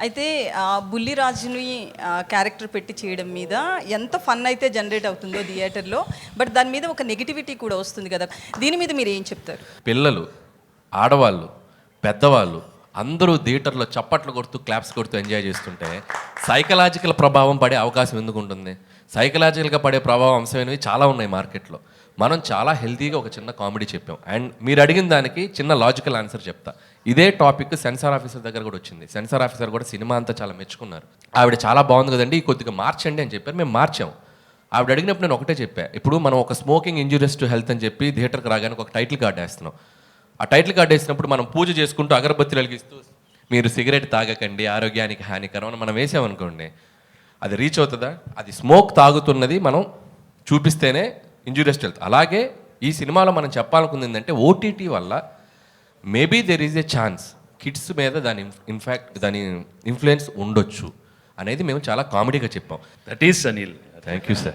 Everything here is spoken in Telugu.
అయితే బుల్లిరాజుని క్యారెక్టర్ పెట్టి చేయడం మీద ఎంత ఫన్ అయితే జనరేట్ అవుతుందో థియేటర్లో, బట్ దాని మీద ఒక నెగిటివిటీ కూడా వస్తుంది కదా, దీని మీద మీరు ఏం చెప్తారు? పిల్లలు, ఆడవాళ్ళు, పెద్దవాళ్ళు అందరూ థియేటర్లో చప్పట్లు కొడుతూ క్లాప్స్ కొడుతూ ఎంజాయ్ చేస్తుంటే సైకలాజికల్ ప్రభావం పడే అవకాశం ఎందుకు ఉంటుంది? సైకలాజికల్గా పడే ప్రభావం అంశమైనవి చాలా ఉన్నాయి మార్కెట్లో. మనం చాలా హెల్తీగా ఒక చిన్న కామెడీ చెప్పాం. అండ్ మీరు అడిగిన దానికి చిన్న లాజికల్ ఆన్సర్ చెప్తా. ఇదే టాపిక్ సెన్సార్ ఆఫీసర్ దగ్గర కూడా వచ్చింది. సెన్సార్ ఆఫీసర్ కూడా సినిమా అంతా చాలా మెచ్చుకున్నారు. ఆవిడ చాలా బాగుంది కదండి, కొద్దిగా మార్చండి అని చెప్పారు. మేము మార్చాము. ఆవిడ అడిగినప్పుడు నేను ఒకటే చెప్పా, ఇప్పుడు మనం ఒక స్మోకింగ్ ఇంజూరియస్ టు హెల్త్ అని చెప్పి థియేటర్కి రాగానే ఒక టైటిల్ కార్డ్ వేస్తున్నాం. ఆ టైటిల్ కార్డ్ వేసినప్పుడు మనం పూజ చేసుకుంటూ అగరబత్తి వెలిగిస్తూ మీరు సిగరెట్ తాగకండి, ఆరోగ్యానికి హానికరం అని మనం వేసామనుకోండి, అది రీచ్ అవుతుందా? అది స్మోక్ తాగుతున్నది మనం చూపిస్తేనే ఇంజూరియస్ టు హెల్త్. అలాగే ఈ సినిమాలో మనం చెప్పాలనుకుంది ఏంటంటే ఓటీటీ వల్ల maybe there is a chance kids మీద దాని ఇన్ఫ్లుయెన్స్ ఉండొచ్చు అనేది మేము చాలా కామెడీగా చెప్పాం. That is Anil. Thank you sir.